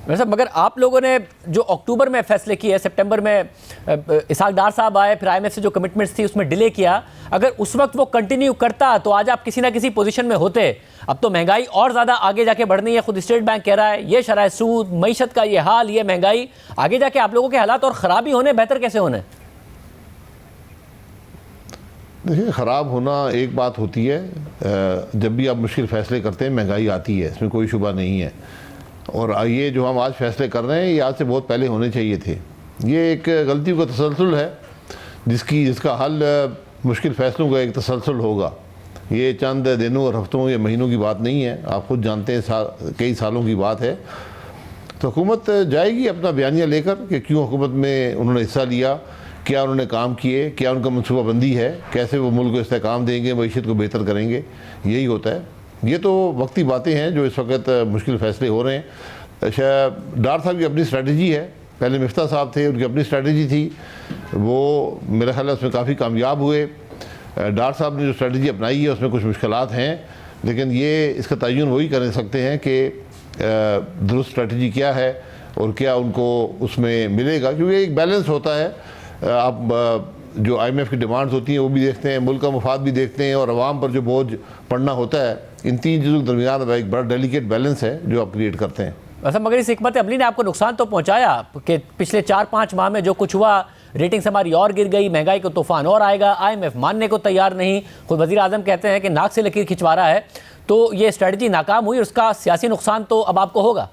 वैसे मगर आप लोगों ने जो अक्टूबर में फैसले किए, सितंबर में इसहाक डार साहब आए, फिर IMF से जो कमिटमेंट्स थी उसमें डिले किया, अगर उस वक्त वो कंटिन्यू करता तो आज आप किसी ना किसी पोजीशन में होते। अब तो महंगाई और ज़्यादा आगे जाके बढ़नी है, खुद स्टेट बैंक कह रहा है। ये शरह सूद, मईशत का ये हाल, ये महंगाई, आगे जाके आप लोगों के हालात और ख़राबी होने, बेहतर कैसे होने? देखिए, ख़राब होना एक बात होती है, जब भी आप मुश्किल फ़ैसले करते हैं महंगाई आती है, इसमें कोई शुबा नहीं है। और ये जो हम आज फैसले कर रहे हैं ये आज से बहुत पहले होने चाहिए थे। ये एक गलतियों का तसलसल है जिसका हल मुश्किल फ़ैसलों का एक तसलसल होगा। ये चंद दिनों और हफ्तों या महीनों की बात नहीं है, आप खुद जानते हैं कई सालों की बात है। तो हुकूमत जाएगी अपना बयानिया लेकर कि क्यों हुकूमत में उन्होंने हिस्सा लिया, क्या उन्होंने काम किए, क्या उनका मनसूबाबंदी है, कैसे वो मुल्क को इस्तेहकाम देंगे, मईशत को बेहतर करेंगे, यही होता है। ये तो वक्ती बातें हैं जो इस वक्त मुश्किल फ़ैसले हो रहे हैं। शायद डार साहब की अपनी स्ट्रेटजी है, पहले मिफ्ता साहब थे, उनकी अपनी स्ट्रेटजी थी, वो मेरा ख्याल है उसमें काफ़ी कामयाब हुए। डार साहब ने जो स्ट्रेटजी अपनाई है उसमें कुछ मुश्किलात हैं, लेकिन ये इसका तयन वही कर सकते हैं कि दुरुस्त स्ट्रेटजी क्या है और क्या उनको उसमें मिलेगा, क्योंकि एक बैलेंस होता है। आप जो IMF की डिमांड्स होती हैं वो भी देखते हैं, मुल्क का मुफाद भी देखते हैं, और आवाम पर जो बोझ पड़ना होता है, इन तीन चीज़ों के दरमियान एक बड़ा डेलिकेट बैलेंस है जो आप क्रिएट करते हैं। वैसे मगर इस हिकमत अमली ने आपको नुकसान तो पहुंचाया कि पिछले 4-5 माह में जो कुछ हुआ, रेटिंग्स हमारी और गिर गई, महंगाई को तूफान और आएगा, IMF मानने को तैयार नहीं, खुद वज़ीर आज़म कहते हैं कि नाक से लकीर खिंचवा रहा है। तो ये स्ट्रेटजी नाकाम हुई, उसका सियासी नुकसान तो अब आपको होगा।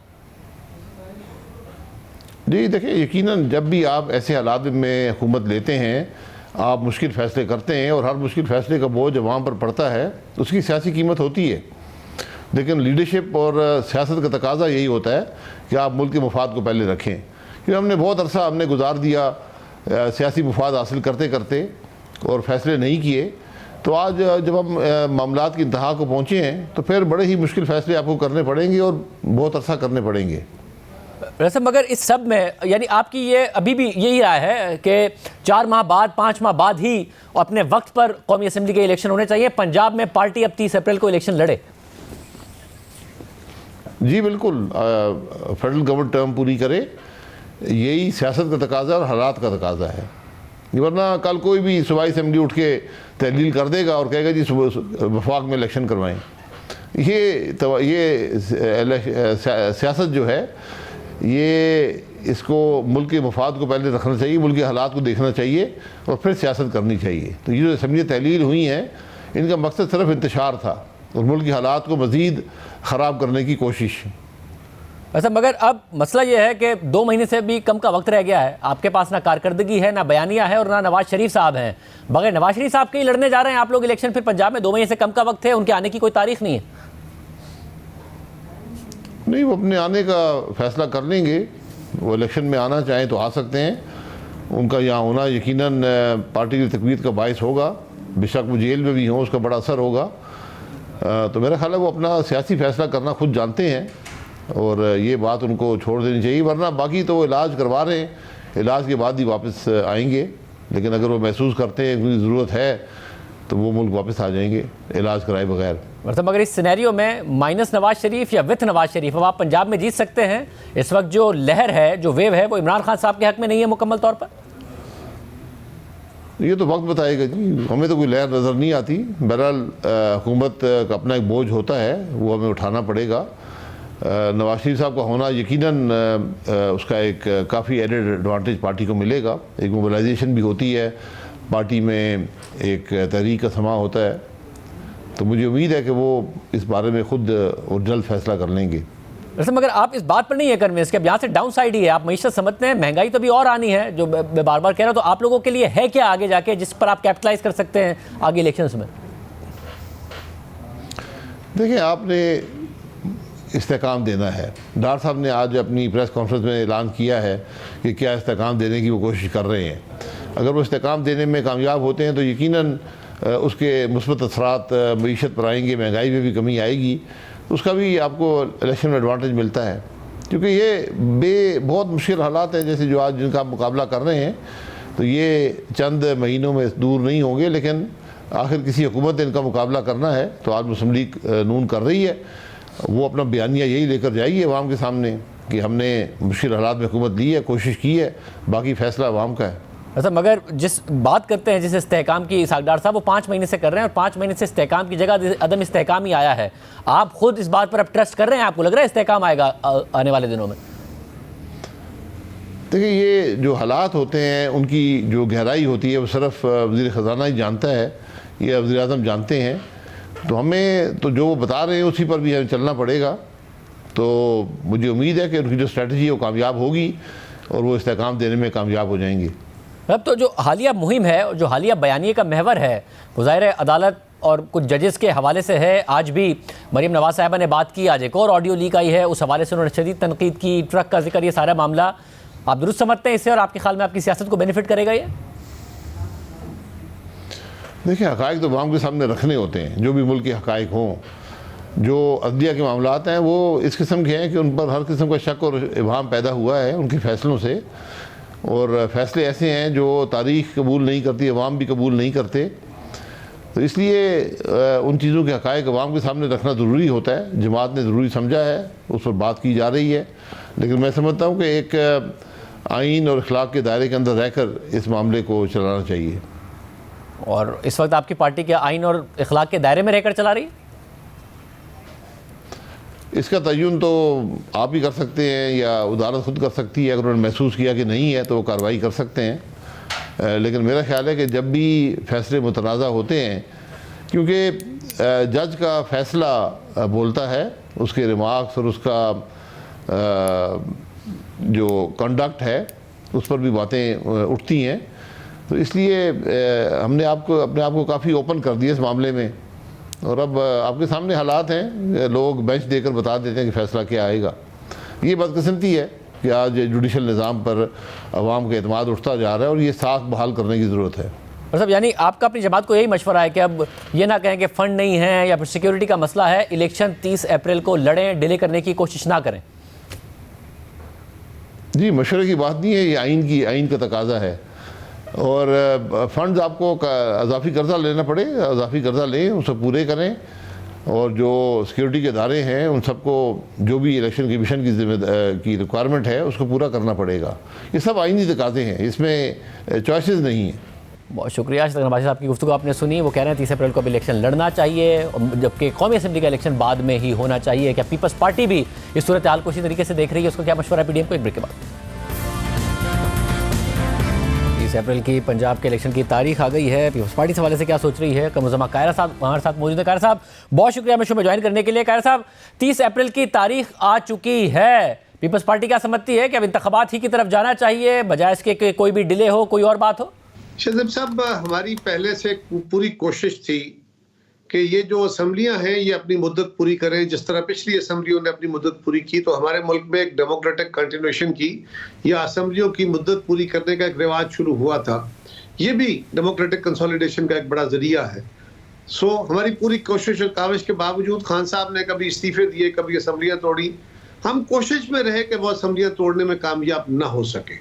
जी देखिए, यकीनन जब भी आप ऐसे हालात में हुकूमत लेते हैं, आप मुश्किल फ़ैसले करते हैं और हर मुश्किल फ़ैसले का बोझ अवाम पर पड़ता है, उसकी सियासी कीमत होती है। लेकिन लीडरशिप और सियासत का तकाजा यही होता है कि आप मुल्क के मफाद को पहले रखें, क्योंकि हमने बहुत अरसा हमने गुजार दिया सियासी मफाद हासिल करते करते और फ़ैसले नहीं किए। तो आज जब हम मामलात की इंतहा को पहुँचे हैं तो फिर बड़े ही मुश्किल फ़ैसले आपको करने पड़ेंगे और बहुत अरसा करने पड़ेंगे। वैसे मगर इस सब में यानी आपकी ये अभी भी यही राय है कि 4 माह बाद 5 माह बाद ही अपने वक्त पर कौमी असम्बली के इलेक्शन होने चाहिए। पंजाब में पार्टी अब 30 अप्रैल को इलेक्शन लड़े। जी बिल्कुल, फेडरल गवर्नमेंट टर्म पूरी करे, यही सियासत का तकाजा और हालात का तकाजा है। वरना कल कोई भी सूबाई असम्बली उठ के तहलील कर देगा और कहेगा जी वफाक में इलेक्शन करवाएं। ये सियासत जो है, ये इसको मुल्क के मफाद को पहले रखना चाहिए, मुल्क के हालात को देखना चाहिए और फिर सियासत करनी चाहिए। तो ये जो असम्बली तहलील हुई हैं, इनका मकसद सिर्फ इंतशार था और मुल्क के हालात को मज़ीद ख़राब करने की कोशिश। वैसे मगर अब मसला ये है कि 2 महीने से भी कम का वक्त रह गया है, आपके पास ना कारकर्दगी है, ना बयानिया है और ना नवाज शरीफ साहब हैं। बगैर नवाज शरीफ साहब के ही लड़ने जा रहे हैं आप लोग इलेक्शन। फिर पंजाब में 2 महीने से कम का वक्त है, उनके आने की कोई तारीख नहीं है। नहीं, वो अपने आने का फैसला कर लेंगे। वो इलेक्शन में आना चाहें तो आ सकते हैं, उनका यहाँ होना यकीनन पार्टी की तकवीत का बायस होगा। बेशक वो जेल में भी हों, उसका बड़ा असर होगा। तो मेरा ख्याल है वो अपना सियासी फैसला करना खुद जानते हैं और ये बात उनको छोड़ देनी चाहिए। वरना बाकी तो वो इलाज करवा रहे हैं, इलाज के बाद ही वापस आएंगे। लेकिन अगर वो महसूस करते हैं कि ज़रूरत है तो वो मुल्क वापस आ जाएंगे इलाज कराए बगैर। मतलब अगर इस सिनेरियो में माइनस नवाज शरीफ या विथ नवाज शरीफ अब आप पंजाब में जीत सकते हैं, इस वक्त जो लहर है, जो वेव है, वो इमरान खान साहब के हक में नहीं है मुकम्मल तौर पर। ये तो वक्त बताएगा जी, हमें तो कोई लहर नज़र नहीं आती। बहरहाल हुकूमत का अपना एक बोझ होता है, वो हमें उठाना पड़ेगा। नवाज शरीफ साहब का होना यकीनन उसका एक काफ़ी एडेड एडवांटेज पार्टी को मिलेगा। एक मोबिलाइजेशन भी होती है पार्टी में, एक तहरीक का समा होता है। तो मुझे उम्मीद है कि वो इस बारे में खुद और जल्द फैसला कर लेंगे। वैसे मगर आप इस बात पर नहीं है कन्विंस कि अब यहाँ से डाउन साइड ही है, आप मईशत समझते हैं, महंगाई तो भी और आनी है, जो मैं बार बार कह रहा हूँ। तो आप लोगों के लिए है क्या आगे जाके जिस पर आप कैपिटलाइज कर सकते हैं आगे इलेक्शंस में? देखिए, आपने इस्तेहकाम देना है। डार साहब ने आज अपनी प्रेस कॉन्फ्रेंस में ऐलान किया है कि क्या इस्तेहकाम देने की वो कोशिश कर रहे हैं। अगर वो इस्तेहकाम देने में कामयाब होते हैं तो यकीनन उसके मुस्बत असरात मईशत पर आएंगे, महंगाई में भी कमी आएगी, उसका भी आपको इलेक्शन में एडवांटेज मिलता है। क्योंकि ये बहुत मुश्किल हालात हैं जैसे जो आज जिनका मुकाबला कर रहे हैं, तो ये चंद महीनों में दूर नहीं होंगे। लेकिन आखिर किसी हुकूमत ने इनका मुकाबला करना है, तो आज असम्बली नून कर रही है, वो अपना बयानिया यही लेकर जाएगी अवाम के सामने कि हमने मुश्किल हालात में हुकूमत ली है, कोशिश की है, बाकी फैसला अवाम का है। अच्छा, मगर जिस बात करते हैं जिस इस्तेहकाम की सागदार साहब, वो 5 महीने से कर रहे हैं और 5 महीने से इस्तेहकाम की जगह अदम इस्तेहकाम ही आया है। आप खुद इस बात पर अब ट्रस्ट कर रहे हैं? आपको लग रहा है इस्तेहकाम आएगा आने वाले दिनों में? देखिए, ये जो हालात होते हैं उनकी जो गहराई होती है वो सिर्फ वज़ीर ख़ज़ाना ही जानता है, ये वज़ीर आज़म जानते हैं। तो हमें तो जो वो बता रहे हैं उसी पर भी हमें चलना पड़ेगा। तो मुझे उम्मीद है कि उनकी जो स्ट्रेटजी है वो कामयाब होगी और वो इस्तेहकाम देने में कामयाब हो जाएंगे। अब तो जो हालिया मुहिम है, जो हालिया बयानिए का महवर है, वो ज़ाहिर है अदालत और कुछ जजेस के हवाले से है। आज भी मरीम नवाज साहिबा ने बात की, आज एक और ऑडियो लीक आई है, उस हवाले से उन्होंने शदीद तनकीद की, ट्रक का जिक्र, ये सारा मामला आप दुरुस्त समझते हैं इससे और आपके ख्याल में आपकी सियासत को बेनिफिट करेगा ये? देखिए, हक़ाइक़ तो अवाम के सामने रखने होते हैं, जो भी मुल्क के हक़ाइक़ हों। जो अदलिया के मामलात हैं वो इस किस्म के हैं कि उन पर हर किस्म का शक और इबहम पैदा हुआ है उनके फ़ैसलों से, और फ़ैसले ऐसे हैं जो तारीख़ कबूल नहीं करती, अवाम भी कबूल नहीं करते। तो इसलिए उन चीज़ों के हक़ाइक़ अवाम के सामने रखना ज़रूरी होता है। जमात ने ज़रूरी समझा है, उस पर बात की जा रही है, लेकिन मैं समझता हूँ कि एक आइन और अखलाक के दायरे के अंदर रहकर इस मामले को चलाना चाहिए। और इस वक्त आपकी पार्टी के आइन और अखलाक के दायरे में रहकर चला रही है? इसका तयन तो आप ही कर सकते हैं या अदालत खुद कर सकती है। अगर उन्होंने महसूस किया कि नहीं है तो वो कार्रवाई कर सकते हैं। लेकिन मेरा ख्याल है कि जब भी फैसले मुतनाज़ा होते हैं, क्योंकि जज का फ़ैसला बोलता है, उसके रिमार्क्स और उसका जो कंडक्ट है उस पर भी बातें उठती हैं। तो इसलिए हमने अपने आप को काफ़ी ओपन कर दिया इस मामले में, और अब आपके सामने हालात हैं, लोग बेंच देकर बता देते हैं कि फ़ैसला क्या आएगा। ये बदकिस्मती है कि आज जुडिशल निज़ाम पर अवाम का एतमाद उठता जा रहा है, और ये साख बहाल करने की ज़रूरत है। और साहब, यानी आपका अपनी जमात को यही मशवरा है कि अब ये ना कहें कि फ़ंड नहीं है या फिर सिक्योरिटी का मसला है, इलेक्शन 30 अप्रैल को लड़ें, डिले करने की कोशिश ना करें? जी, मशवरे की बात नहीं है, ये आइन का तकाजा है। और फंड्स आपको अजाफी कर्जा लेना पड़े, अजाफी कर्जा लें, उसे पूरे करें, और जो सिक्योरिटी के इदारे हैं उन सबको जो भी इलेक्शन कमीशन की रिक्वायरमेंट है उसको पूरा करना पड़ेगा। ये सब आइनी तकाजे हैं, इसमें चॉइसेस नहीं हैं। बहुत शुक्रिया अशरफ नवाज़ी साहब की गुफ्तगू आपने सुनी। वो कह रहे हैं 30 अप्रैल को भी इलेक्शन लड़ना चाहिए, जबकि कौमी असेंबली का इलेक्शन बाद में ही होना चाहिए। क्या पीपल्स पार्टी भी इस सूरत हाल को इसी तरीके से देख रही है? उसको क्या मशवरा है पीडीएम को? एक ब्रेक के बाद। 30 अप्रैल की पंजाब के इलेक्शन की तारीख आ गई है, पीपल्स पार्टी से हवाले से क्या सोच रही है? कमरुज़्ज़मा कायरा साहब हमारे साथ मौजूद है। कायरा साहब, बहुत शुक्रिया हमें शो में ज्वाइन करने के लिए। कायरा साहब, 30 अप्रैल की तारीख आ चुकी है, पीपल्स पार्टी क्या समझती है कि अब इंतखाबात ही की तरफ जाना चाहिए बजाय इसके कि कोई भी डिले हो, कोई और बात हो? शहज़ाद साहब, हमारी पहले से पूरी कोशिश थी कि ये जो असम्बलियां हैं ये अपनी मुद्दत पूरी करें, जिस तरह पिछली असम्बलियों ने अपनी मुद्दत पूरी की। तो हमारे मुल्क में एक डेमोक्रेटिक कंटिन्यूएशन की या असम्बलियों की मुद्दत पूरी करने का एक रिवाज शुरू हुआ था। ये भी डेमोक्रेटिक कंसोलिडेशन का एक बड़ा जरिया है। सो हमारी पूरी कोशिश और काविश के बावजूद खान साहब ने कभी इस्तीफे दिए, कभी असम्बलियाँ तोड़ी। हम कोशिश में रहे कि वो असम्बलियाँ तोड़ने में कामयाब ना हो सके।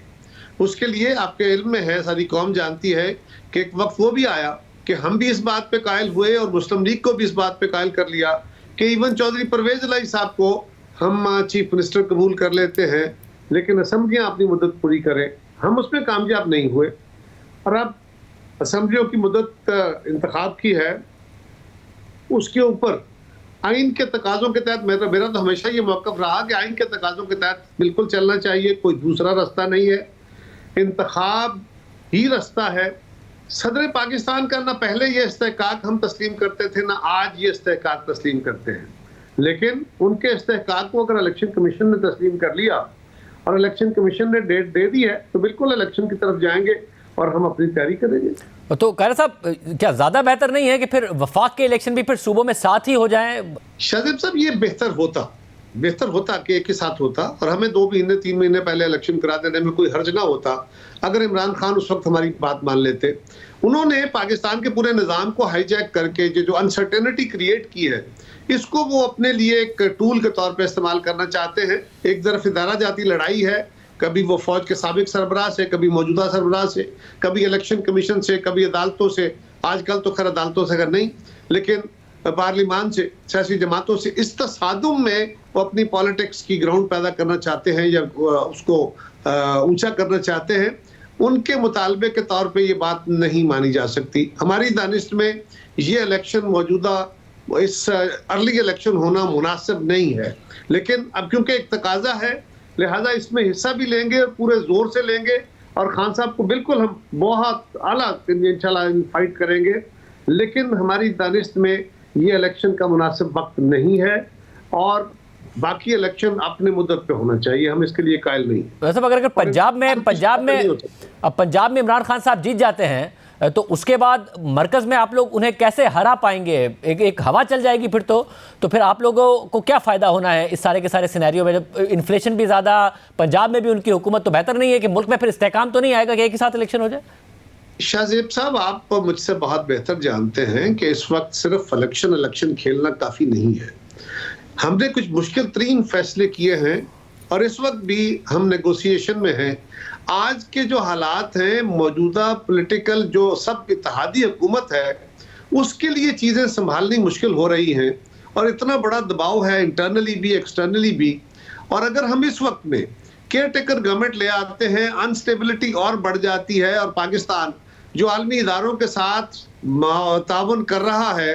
उसके लिए आपके इल्म में है, सारी कौम जानती है कि एक वक्त वो भी आया कि हम भी इस बात पे कायल हुए और मुस्लिम लीग को भी इस बात पे कायल कर लिया कि इवन चौधरी परवेज इलाही साहब को हम चीफ मिनिस्टर कबूल कर लेते हैं, लेकिन असम्बलियाँ अपनी मुद्दत पूरी करें। हम उसमें कामयाब नहीं हुए, और अब असम्बलियों की मुद्दत इंतखाब की है, उसके ऊपर आइन के तकाज़ों के तहत मेरा तो हमेशा ये मौक़िफ़ रहा कि आइन के तकाज़ों के तहत बिल्कुल चलना चाहिए, कोई दूसरा रास्ता नहीं है। इंतखाब ही रास्ता है। सदर पाकिस्तान का ना पहले ये इस्तेहकाक हम तस्लीम करते थे, ना आज ये इस्तेहकाक तस्लीम करते हैं, लेकिन उनके इस्तेहकाक को अगर इलेक्शन कमीशन ने तस्लीम कर लिया और इलेक्शन कमीशन ने डेट दे दी है तो बिल्कुल इलेक्शन की तरफ जाएंगे और हम अपनी तैयारी करेंगे। तो कायरा साहब, क्या ज़्यादा बेहतर नहीं है कि फिर वफाक के इलेक्शन भी फिर सूबों में साथ ही हो जाएं? शहज़ाद साहब, ये बेहतर होता कि एक ही साथ होता, और हमें 2 महीने 3 महीने पहले इलेक्शन करा देने में कोई हर्ज ना होता अगर इमरान खान उस वक्त हमारी बात मान लेते। उन्होंने पाकिस्तान के पूरे निज़ाम को हाईजैक करके जो अनसर्टेनिटी क्रिएट की है, इसको वो अपने लिए एक टूल के तौर पे इस्तेमाल करना चाहते हैं। एक तरफ इदारा जाती लड़ाई है, कभी वो फौज के साबिक सरबराह से, कभी मौजूदा सरबराह से, कभी इलेक्शन कमीशन से, कभी अदालतों से, आजकल तो खैर अदालतों से अगर नहीं लेकिन पार्लिमान से, सियासी जमातों से। इस तसादुम में वो अपनी पॉलिटिक्स की ग्राउंड पैदा करना चाहते हैं या उसको ऊंचा करना चाहते हैं। उनके मुतालबे के तौर पे ये बात नहीं मानी जा सकती। हमारी दानिश में ये इलेक्शन मौजूदा इस अर्ली इलेक्शन होना मुनासिब नहीं है, लेकिन अब क्योंकि एक तकाजा है लिहाजा इसमें हिस्सा भी लेंगे और पूरे जोर से लेंगे, और खान साहब को बिल्कुल हम बहुत आला इंशाल्लाह फाइट करेंगे। लेकिन हमारी दानिश में ये इलेक्शन का मुनासिब वक्त नहीं है, और बाकी इलेक्शन अपने मुद्दत पे होना चाहिए, हम इसके लिए कायल नहीं। वैसे अगर पंजाब में इमरान खान साहब जीत जाते हैं तो उसके बाद मरकज़ में आप लोग उन्हें कैसे हरा पाएंगे? एक हवा चल जाएगी फिर तो फिर आप लोगों को क्या फ़ायदा होना है इस सारे के सारे सिनेरियो में? जब इन्फ्लेशन भी ज़्यादा, पंजाब में भी उनकी हुकूमत, तो बेहतर नहीं है कि मुल्क में फिर इस्तेहकाम तो नहीं आएगा कि एक ही साथ इलेक्शन हो जाए? शाहजेब साहब, आप मुझसे बहुत बेहतर जानते हैं कि इस वक्त सिर्फ इलेक्शन खेलना काफी नहीं है। हमने कुछ मुश्किल तरीन फैसले किए हैं और इस वक्त भी हम नेगोशिएशन में हैं। आज के जो हालात हैं, मौजूदा पॉलिटिकल जो सब इत्तेहादी हुकूमत है, उसके लिए चीजें संभालनी मुश्किल हो रही हैं और इतना बड़ा दबाव है इंटरनली भी एक्सटर्नली भी। और अगर हम इस वक्त में केयर टेकर गवर्नमेंट ले आते हैं, अनस्टेबिलिटी और बढ़ जाती है और पाकिस्तान जो आलमी इदारों के साथ ताउन कर रहा है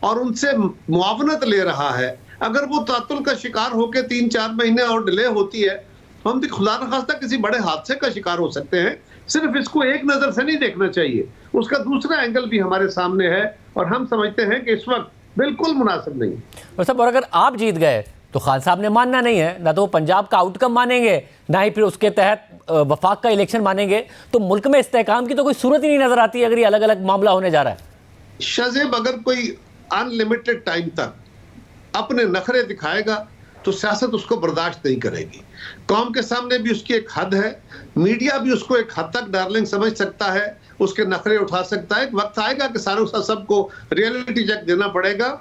और उनसे मुआवनत ले रहा है, अगर वो तातुल का शिकार होकर 3-4 महीने और डिले होती है तो हम भी खुदा न खास्ता किसी बड़े हादसे का शिकार हो सकते हैं। सिर्फ इसको एक नजर से नहीं देखना चाहिए, उसका दूसरा एंगल भी हमारे सामने है और हम समझते हैं कि इस वक्त बिल्कुल मुनासिब नहीं। और अगर आप जीत गए तो खान साहब ने मानना नहीं है, ना तो वो पंजाब का आउटकम मानेंगे, ना ही फिर उसके तहत वफाक का इलेक्शन मानेंगे। तो मुल्क में इस्तेहकाम की तो कोई सूरत ही नहीं नजर आती अगर ये अलग अलग मामला होने जा रहा है। शाहजेब, अगर कोई अनलिमिटेड टाइम तक अपने नखरे दिखाएगा तो सियासत उसको बर्दाश्त नहीं करेगी। कौम के सामने भी उसकी एक हद है, मीडिया भी उसको एक हद तक डार्लिंग समझ सकता है, उसके नखरे उठा सकता है। एक वक्त आएगा कि सारों सबको रियलिटी चेक देना पड़ेगा।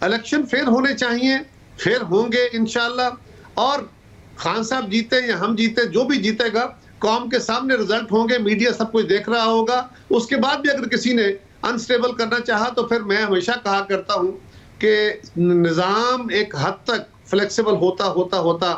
इलेक्शन फेयर होने चाहिए, फेयर होंगे इंशाल्लाह। और खान साहब जीते या हम जीते, जो भी जीतेगा, कौम के सामने रिजल्ट होंगे, मीडिया सब कुछ देख रहा होगा। उसके बाद भी अगर किसी ने अनस्टेबल करना चाहा तो फिर मैं हमेशा कहा करता हूं कि निज़ाम एक हद तक फ्लेक्सिबल होता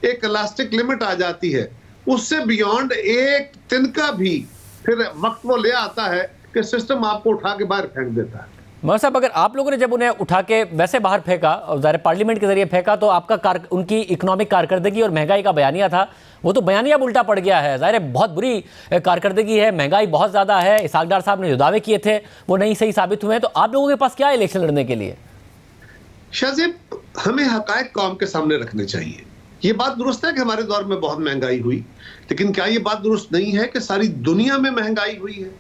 एक इलास्टिक लिमिट आ जाती है, उससे बियॉन्ड एक तिनका भी फिर वक्त वो ले आता है कि सिस्टम आपको उठा के बाहर फेंक देता है। मगर साहब, अगर आप लोगों ने जब उन्हें उठा के वैसे बाहर फेंका और ज़ाहिर पार्लियामेंट के जरिए फेंका तो आपका उनकी इकोनॉमिक कारकर्दगी और महंगाई का बयानिया था, वो तो बयानिया उल्टा पड़ गया है। ज़ाहिर बहुत बुरी कारकर्दगी है, महंगाई बहुत ज़्यादा है। इसहाक डार साहब ने जो दावे किए थे वो नहीं सही साबित हुए हैं। तो आप लोगों के पास क्या है इलेक्शन लड़ने के लिए? शाहजेब, हमें हकायक कौम के सामने रखने चाहिए। ये बात दुरुस्त है कि हमारे दौर में बहुत महंगाई हुई, लेकिन क्या ये बात दुरुस्त नहीं है कि सारी दुनिया में महंगाई हुई है?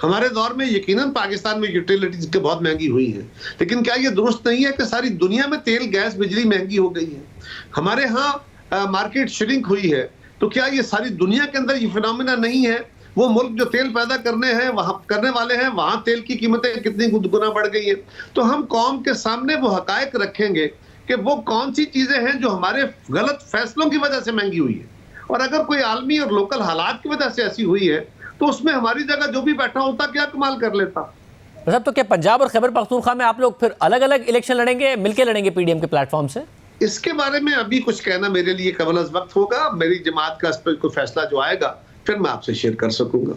हमारे दौर में यकीनन पाकिस्तान में यूटिलिटीज की बहुत महंगी हुई है, लेकिन क्या ये दुरुस्त नहीं है कि सारी दुनिया में तेल, गैस, बिजली महंगी हो गई है? हमारे यहाँ मार्केट श्रिंक हुई है, तो क्या ये सारी दुनिया के अंदर ये फिनोमेना नहीं है? वो मुल्क जो तेल पैदा करने वाले हैं, वहां तेल की कीमतें कितनी गुना बढ़ गई है। तो हम कौम के सामने वो हकायक रखेंगे कि वो कौन सी चीजें हैं जो हमारे गलत फैसलों की वजह से महंगी हुई है, और अगर कोई आलमी और लोकल हालात की वजह से ऐसी हुई है तो उसमें हमारी जगह जो भी बैठा होता क्या कमाल कर लेता। मतलब तो क्या पंजाब और खैबर पख्तूनख्वा में आप लोग फिर अलग अलग इलेक्शन लड़ेंगे, मिलकर लड़ेंगे पीडीएम के प्लेटफॉर्म से? इसके बारे में अभी कुछ कहना मेरे लिए कबल अज़ वक्त होगा। मेरी जमात का इस पर कोई फैसला जो आएगा फिर मैं आपसे शेयर कर सकूंगा।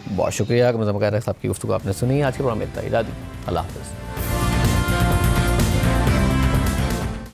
बहुत शुक्रिया मुज़म्मिल खैर साहब की गुफ्तगू आपने सुनी। आज के प्रोग्राम में इतना ही। अल्लाह हाफ़िज़।